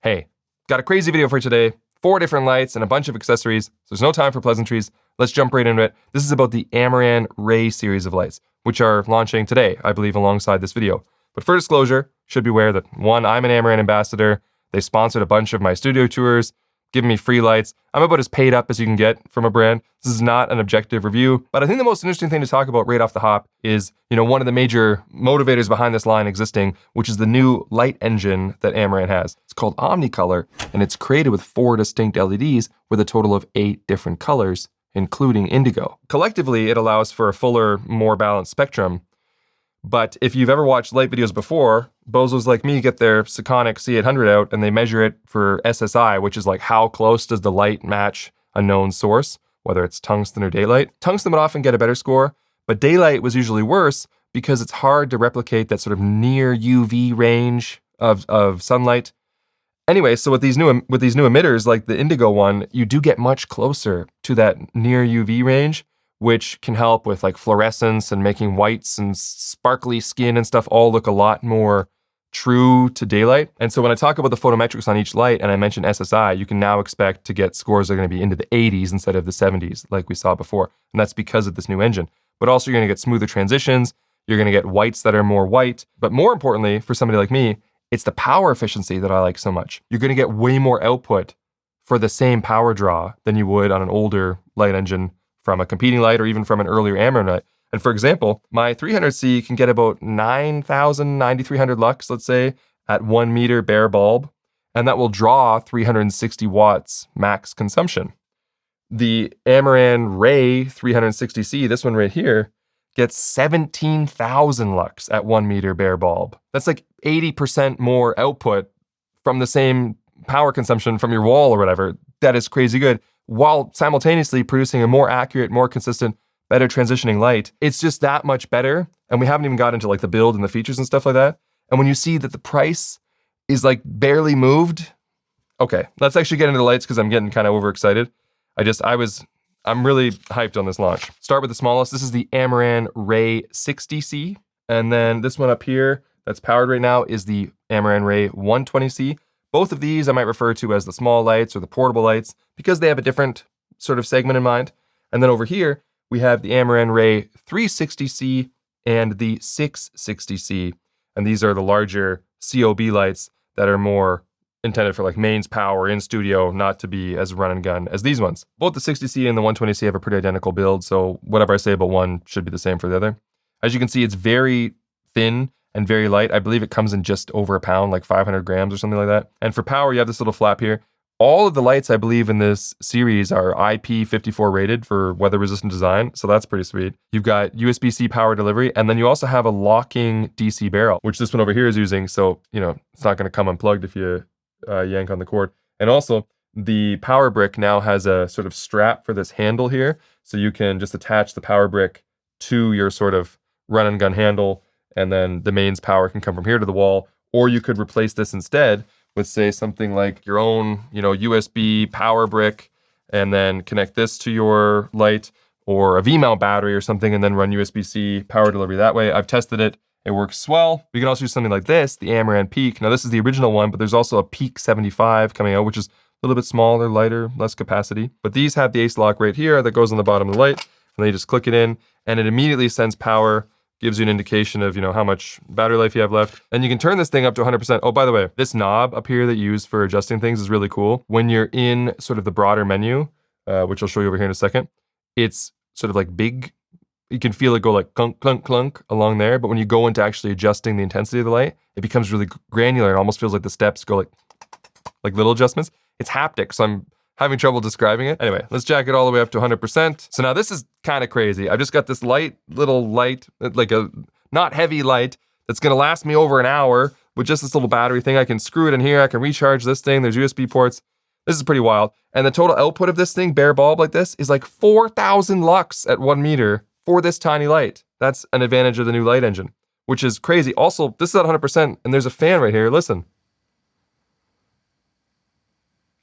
Hey, got a crazy video for you today. 4 different lights and a bunch of accessories. So there's no time for pleasantries. Let's jump right into it. This is about the Amaran Ray series of lights, which are launching today, I believe, alongside this video. But for disclosure, should be aware that 1, I'm an Amaran ambassador. They sponsored a bunch of my studio tours, giving me free lights. I'm about as paid up as you can get from a brand. This is not an objective review, but I think the most interesting thing to talk about right off the hop is, one of the major motivators behind this line existing, which is the new light engine that Amaran has. It's called Omnicolor, and it's created with 4 distinct LEDs with a total of 8 different colors, including indigo. Collectively, it allows for a fuller, more balanced spectrum. But if you've ever watched light videos before, bozos like me get their Sekonic C800 out and they measure it for SSI, which is like how close does the light match a known source, whether it's tungsten or daylight. Tungsten would often get a better score, but daylight was usually worse because it's hard to replicate that sort of near UV range of sunlight. Anyway, so with these new emitters, like the indigo one, you do get much closer to that near UV range, which can help with like fluorescence and making whites and sparkly skin and stuff all look a lot more true to daylight. And so when I talk about the photometrics on each light and I mention SSI, you can now expect to get scores that are going to be into the 80s instead of the 70s like we saw before. And that's because of this new engine. But also you're going to get smoother transitions. You're going to get whites that are more white. But more importantly, for somebody like me, it's the power efficiency that I like so much. You're going to get way more output for the same power draw than you would on an older light engine from a competing light or even from an earlier Amaran light. And for example, my 300C can get about 9,300 lux, let's say, at 1 meter bare bulb, and that will draw 360 watts max consumption. The Amaran Ray 360C, this one right here, gets 17,000 lux at 1 meter bare bulb. That's like 80% more output from the same power consumption from your wall or whatever. That is crazy good, while simultaneously producing a more accurate, more consistent, better transitioning light. It's just that much better. And we haven't even got into like the build and the features and stuff like that. And when you see that the price is like barely moved, okay, let's actually get into the lights because I'm getting kind of overexcited. I'm really hyped on this launch. Start with the smallest. This is the Amaran Ray 60C. And then this one up here that's powered right now is the Amaran Ray 120C. Both of these I might refer to as the small lights or the portable lights because they have a different sort of segment in mind. And then over here, we have the Amaran Ray 360C and the 660C. And these are the larger COB lights that are more intended for like mains power in studio, not to be as run and gun as these ones. Both the 60C and the 120C have a pretty identical build, so whatever I say about one should be the same for the other. As you can see, it's very thin and very light. I believe it comes in just over a pound, like 500 grams or something like that. And for power, you have this little flap here. All of the lights, I believe, in this series are IP54 rated for weather-resistant design, so that's pretty sweet. You've got USB-C power delivery, and then you also have a locking DC barrel, which this one over here is using, so, it's not going to come unplugged if you yank on the cord. And also, the power brick now has a sort of strap for this handle here, so you can just attach the power brick to your sort of run-and-gun handle, and then the mains power can come from here to the wall, or you could replace this instead with, say, something like your own, USB power brick, and then connect this to your light, or a V-mount battery or something, and then run USB-C power delivery that way. I've tested it. It works well. You can also use something like this, the Amaran Peak. Now, this is the original one, but there's also a Peak 75 coming out, which is a little bit smaller, lighter, less capacity. But these have the ace lock right here that goes on the bottom of the light, and then you just click it in, and it immediately sends power, gives you an indication of, how much battery life you have left. And you can turn this thing up to 100%. Oh, by the way, this knob up here that you use for adjusting things is really cool. When you're in sort of the broader menu, which I'll show you over here in a second, it's sort of like big. You can feel it go like clunk, clunk, clunk along there. But when you go into actually adjusting the intensity of the light, it becomes really granular. It almost feels like the steps go like little adjustments. It's haptic, so I'm having trouble describing it. Anyway, let's jack it all the way up to 100%. So now this is kind of crazy. I've just got this little light, like a not heavy light, that's gonna last me over an hour with just this little battery thing. I can screw it in here, I can recharge this thing, there's USB ports. This is pretty wild. And the total output of this thing, bare bulb like this, is like 4,000 lux at 1 meter for this tiny light. That's an advantage of the new light engine, which is crazy. Also, this is at 100%, and there's a fan right here, listen.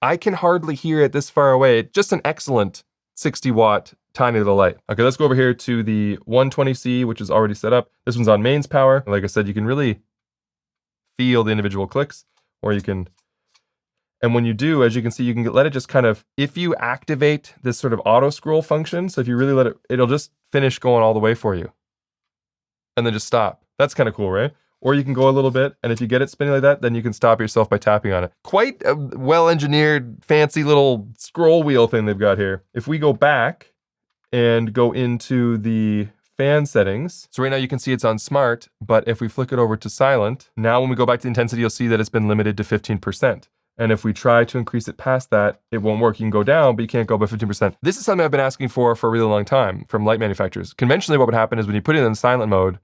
I can hardly hear it this far away. Just an excellent 60 watt tiny little light. Okay, let's go over here to the 120C, which is already set up. This one's on mains power. Like I said, you can really feel the individual clicks, or you can And when you do, as you can see, you can let it just kind of, if you activate this sort of auto scroll function, so if you really let it, it'll just finish going all the way for you. And then just stop. That's kind of cool, right? Or you can go a little bit, and if you get it spinning like that, then you can stop yourself by tapping on it. Quite a well-engineered, fancy little scroll wheel thing they've got here. If we go back and go into the fan settings, so right now you can see it's on smart, but if we flick it over to silent, now when we go back to the intensity, you'll see that it's been limited to 15%. And if we try to increase it past that, it won't work. You can go down, but you can't go by 15%. This is something I've been asking for a really long time from light manufacturers. Conventionally, what would happen is when you put it in silent mode,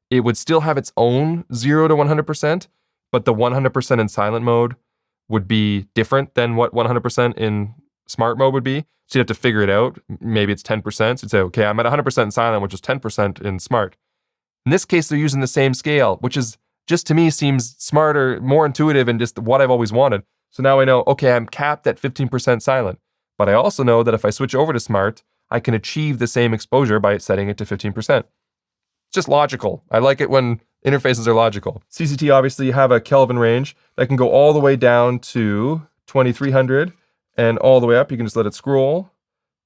it would still have its own 0 to 100%, but the 100% in silent mode would be different than what 100% in smart mode would be. So you'd have to figure it out. Maybe it's 10%. So you'd say, okay, I'm at 100% in silent, which is 10% in smart. In this case, they're using the same scale, which is just to me seems smarter, more intuitive, and just what I've always wanted. So now I know, okay, I'm capped at 15% silent, but I also know that if I switch over to smart, I can achieve the same exposure by setting it to 15%. It's just logical. I like it when interfaces are logical. CCT obviously have a Kelvin range that can go all the way down to 2300 and all the way up. You can just let it scroll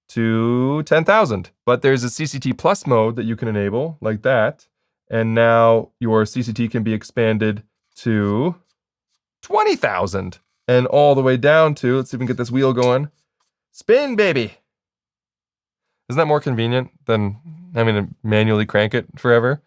to 10,000. But there's a CCT plus mode that you can enable like that. And now your CCT can be expanded to 20,000 and all the way down to, let's see if we can get this wheel going. Spin, baby. Isn't that more convenient than having to manually crank it forever?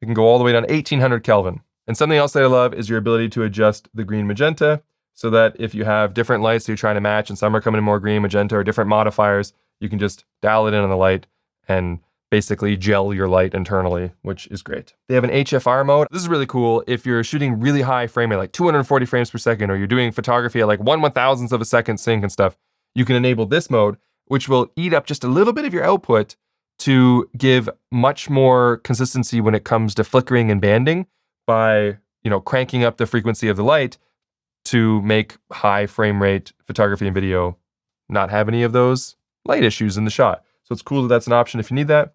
You can go all the way down to 1800 Kelvin. And something else that I love is your ability to adjust the green magenta so that if you have different lights that you're trying to match and some are coming in more green magenta or different modifiers, you can just dial it in on the light and basically gel your light internally, which is great. They have an HFR mode. This is really cool if you're shooting really high frame rate, like 240 frames per second, or you're doing photography at like 1/1000th of a second sync and stuff. You can enable this mode, which will eat up just a little bit of your output to give much more consistency when it comes to flickering and banding by, cranking up the frequency of the light to make high frame rate photography and video not have any of those light issues in the shot. So it's cool that that's an option if you need that.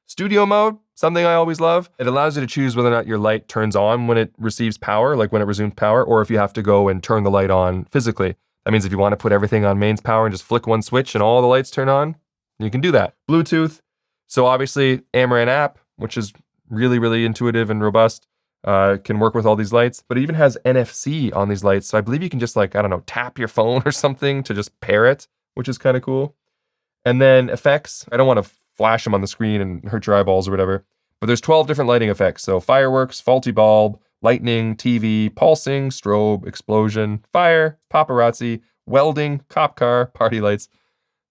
Studio mode, something I always love. It allows you to choose whether or not your light turns on when it receives power, like when it resumes power, or if you have to go and turn the light on physically. That means if you want to put everything on mains power and just flick one switch and all the lights turn on, you can do that. Bluetooth. So obviously Amaran app, which is really, really intuitive and robust, can work with all these lights, but it even has NFC on these lights. So I believe you can just tap your phone or something to just pair it, which is kind of cool. And then effects. I don't want to flash them on the screen and hurt your eyeballs or whatever, but there's 12 different lighting effects. So fireworks, faulty bulb, lightning, TV, pulsing, strobe, explosion, fire, paparazzi, welding, cop car, party lights.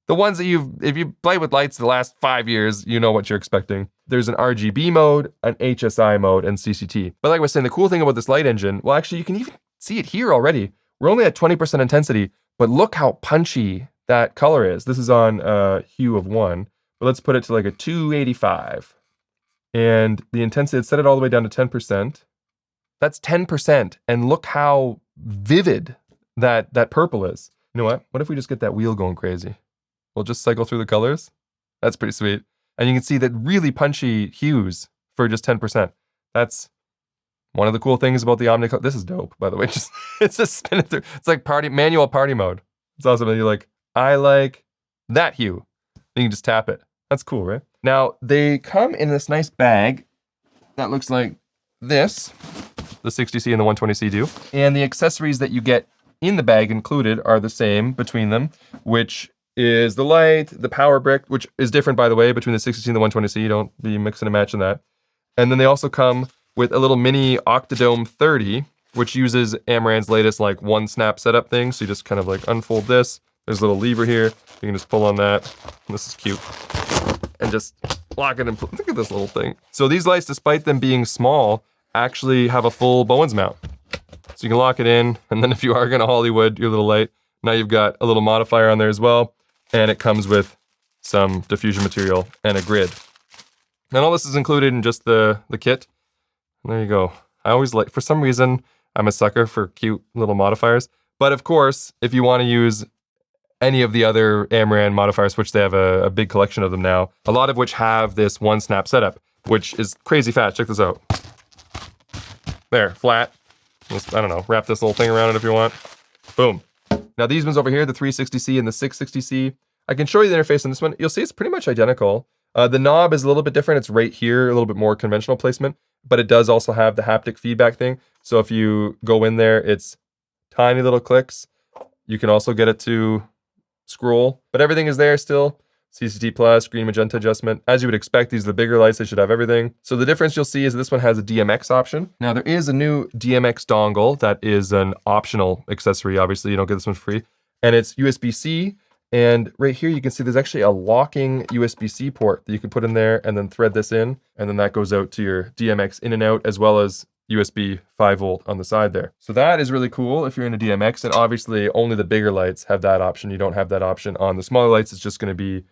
The ones that if you play with lights the last 5 years, you know what you're expecting. There's an RGB mode, an HSI mode, and CCT. But like I was saying, the cool thing about this light engine, well, actually, you can even see it here already. We're only at 20% intensity, but look how punchy that color is. This is on hue of 1, but let's put it to like a 285. And the intensity, let's set it all the way down to 10%. That's 10%. And look how vivid that purple is. You know what? What if we just get that wheel going crazy? We'll just cycle through the colors. That's pretty sweet. And you can see that really punchy hues for just 10%. That's one of the cool things about the Omnicolor. This is dope, by the way. It's just spinning through. It's like manual party mode. It's awesome. And you're like, I like that hue. You can just tap it. That's cool, right? Now, they come in this nice bag that looks like this. The 60C and the 120C do. And the accessories that you get in the bag included are the same between them, which is the light, the power brick, which is different, by the way, between the 60C and the 120C. Don't be mixing and matching that. And then they also come with a little mini Octodome 30, which uses Amaran's latest one snap setup thing. So you just kind of unfold this. There's a little lever here. You can just pull on that. This is cute. And just lock it in place. Look at this little thing. So these lights, despite them being small, actually have a full Bowens mount. So you can lock it in, and then if you are gonna Hollywood your little light, now you've got a little modifier on there as well, and it comes with some diffusion material and a grid. And all this is included in just the kit. And there you go. I always for some reason, I'm a sucker for cute little modifiers. But of course, if you wanna use any of the other Amaran modifiers, which they have a big collection of them now, a lot of which have this one snap setup, which is crazy fast. Check this out. There, flat. I don't know, wrap this little thing around it if you want. Boom. Now these ones over here, the 360C and the 660C, I can show you the interface on this one. You'll see it's pretty much identical. The knob is a little bit different. It's right here, a little bit more conventional placement, but it does also have the haptic feedback thing. So if you go in there, it's tiny little clicks. You can also get it to scroll, but everything is there still. CCT plus, green magenta adjustment. As you would expect, these are the bigger lights. They should have everything. So the difference you'll see is this one has a DMX option. Now there is a new DMX dongle that is an optional accessory. Obviously, you don't get this one free. And it's USB-C. And right here, you can see there's actually a locking USB-C port that you can put in there and then thread this in. And then that goes out to your DMX in and out, as well as USB 5 volt on the side there. So that is really cool if you're into DMX. And obviously only the bigger lights have that option. You don't have that option on the smaller lights. It's just going to be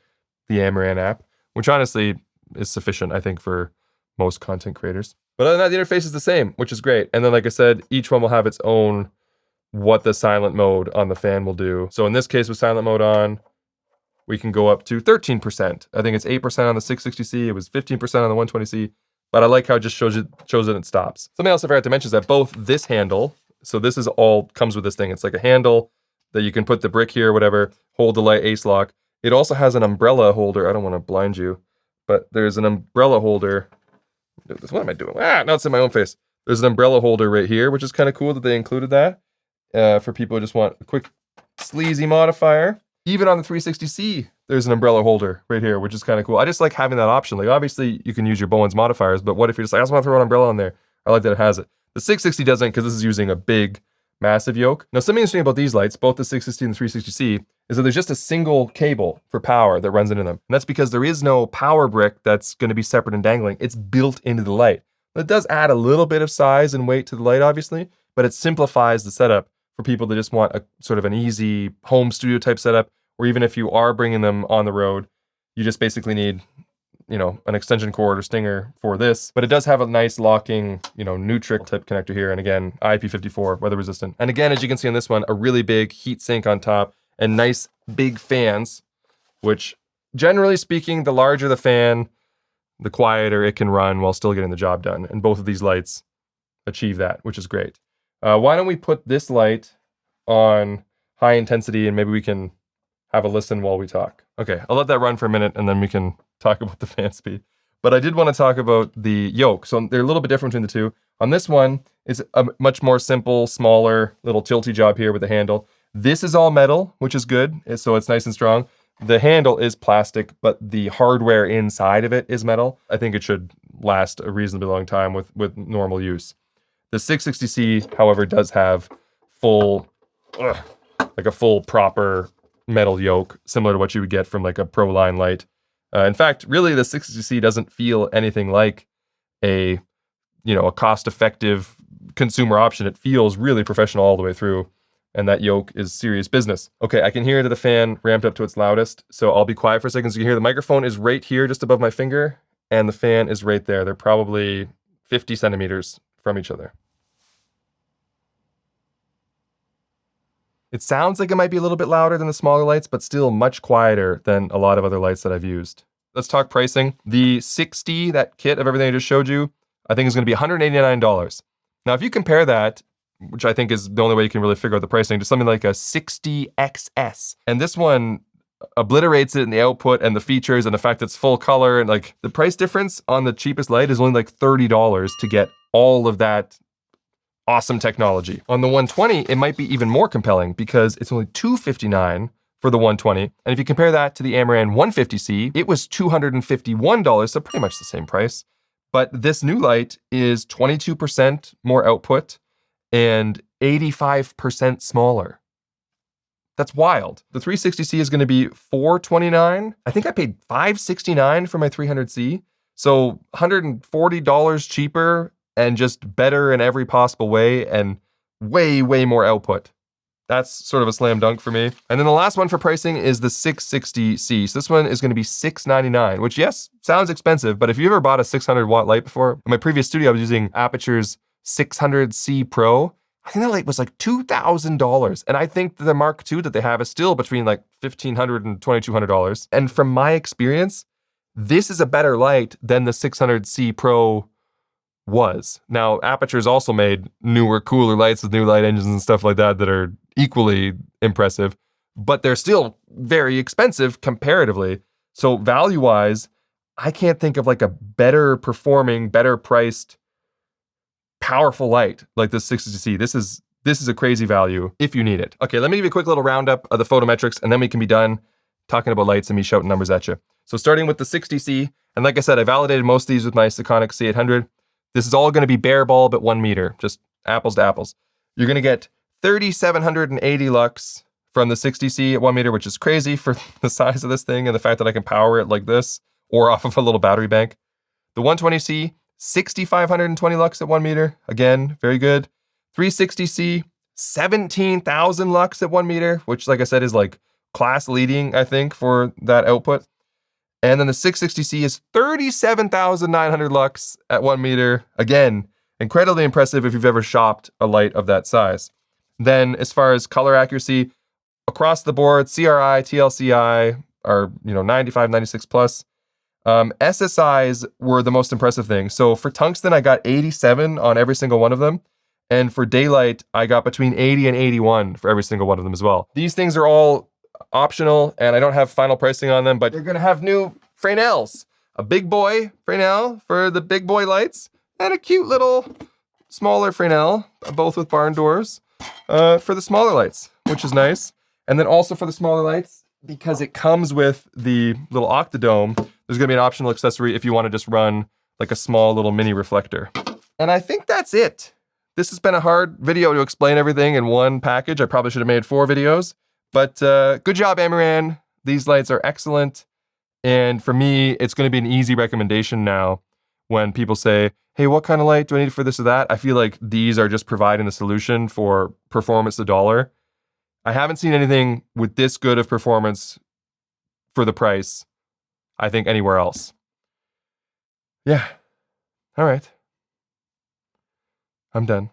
the Amaran app, which honestly is sufficient, I think, for most content creators. But other than that, the interface is the same, which is great. And then, like I said, each one will have its own what the silent mode on the fan will do. So in this case, with silent mode on, we can go up to 13%. I think it's 8% on the 660C. It was 15% on the 120C. But I like how it just shows it and stops. Something else I forgot to mention is that both this handle, so this is all comes with this thing. It's like a handle that you can put the brick here, whatever, hold the light ace lock. It also has an umbrella holder. I don't want to blind you, but there's an umbrella holder. What am I doing? No, it's in my own face. There's an umbrella holder right here, which is kind of cool that they included that for people who just want a quick sleazy modifier. Even on the 360C, there's an umbrella holder right here, which is kind of cool. I just like having that option. Like, obviously, you can use your Bowens modifiers, but what if you're just like, I just want to throw an umbrella on there? I like that it has it. The 660 doesn't, because this is using a big, massive yoke. Now, something interesting about these lights, both the 660 and the 360C, is that there's just a single cable for power that runs into them. And that's because there is no power brick that's going to be separate and dangling. It's built into the light. It does add a little bit of size and weight to the light, obviously, but it simplifies the setup for people that just want a sort of an easy home studio type setup, or even if you are bringing them on the road, you just basically need, an extension cord or stinger for this. But it does have a nice locking, Nutric type connector here. And again, IP54, weather resistant. And again, as you can see on this one, a really big heat sink on top and nice big fans, which generally speaking, the larger the fan, the quieter it can run while still getting the job done. And both of these lights achieve that, which is great. Why don't we put this light on high intensity and maybe we can have a listen while we talk. Okay, I'll let that run for a minute and then we can talk about the fan speed. But I did want to talk about the yoke. So they're a little bit different between the two. On this one, it's a much more simple, smaller, little tilty job here with the handle. This is all metal, which is good. So it's nice and strong. The handle is plastic, but the hardware inside of it is metal. I think it should last a reasonably long time with normal use. The 660C, however, does have a full proper metal yoke, similar to what you would get from like a Pro line light. In fact, really the 660C doesn't feel anything like a cost-effective consumer option. It feels really professional all the way through, and that yoke is serious business. Okay, I can hear that the fan ramped up to its loudest, so I'll be quiet for a second so you can hear the microphone is right here just above my finger, and the fan is right there. They're probably 50 centimeters from each other. It sounds like it might be a little bit louder than the smaller lights, but still much quieter than a lot of other lights that I've used. Let's talk pricing. The 60, that kit of everything I just showed you, I think is going to be $189. Now, if you compare that, which I think is the only way you can really figure out the pricing, to something like a 60XS, and this one obliterates it in the output and the features and the fact that it's full color, and like the price difference on the cheapest light is only like $30 to get all of that awesome technology. On the 120, it might be even more compelling because it's only $259 for the 120. And if you compare that to the Amaran 150C, it was $251, so pretty much the same price. But this new light is 22% more output and 85% smaller. That's wild. The 360C is going to be $429. I think I paid $569 for my 300C. So $140 cheaper and just better in every possible way and way, way more output. That's sort of a slam dunk for me. And then the last one for pricing is the 660C. So this one is going to be $699, which yes, sounds expensive, but if you ever bought a 600 watt light before, in my previous studio, I was using Aputure's 600C Pro. I think that light was like $2,000. And I think the Mark II that they have is still between like $1,500 and $2,200. And from my experience, this is a better light than the 600C Pro was. Now, Aputure's also made newer, cooler lights with new light engines and stuff like that that are equally impressive, but they're still very expensive comparatively. So value-wise, I can't think of like a better performing, better priced, powerful light like this 60C. This is a crazy value if you need it. Okay, let me give you a quick little roundup of the photometrics, and then we can be done talking about lights and me shouting numbers at you. So starting with the 60C, and like I said, I validated most of these with my Sekonic C800. This is all going to be bare bulb at 1 meter, just apples to apples. You're going to get 3,780 lux from the 60C at 1 meter, which is crazy for the size of this thing and the fact that I can power it like this or off of a little battery bank. The 120C, 6,520 lux at 1 meter. Again, very good. 360C, 17,000 lux at 1 meter, which like I said is like class leading, I think, for that output. And then the 660C is 37,900 lux at 1 meter. Again, incredibly impressive if you've ever shopped a light of that size. Then as far as color accuracy, across the board, CRI, TLCI are 95, 96 plus. SSIs were the most impressive thing. So for tungsten, I got 87 on every single one of them. And for daylight, I got between 80 and 81 for every single one of them as well. These things are all optional, and I don't have final pricing on them, but you're gonna have new Fresnels. A big boy Fresnel for the big boy lights, and a cute little smaller Fresnel, both with barn doors, for the smaller lights, which is nice. And then also for the smaller lights, because it comes with the little octadome, there's gonna be an optional accessory if you wanna just run like a small little mini reflector. And I think that's it. This has been a hard video to explain everything in one package. I probably should have made 4 videos. But good job, Amaran. These lights are excellent. And for me, it's going to be an easy recommendation now when people say, hey, what kind of light do I need for this or that? I feel like these are just providing the solution for performance to dollar. I haven't seen anything with this good of performance for the price, I think, anywhere else. Yeah. All right. I'm done.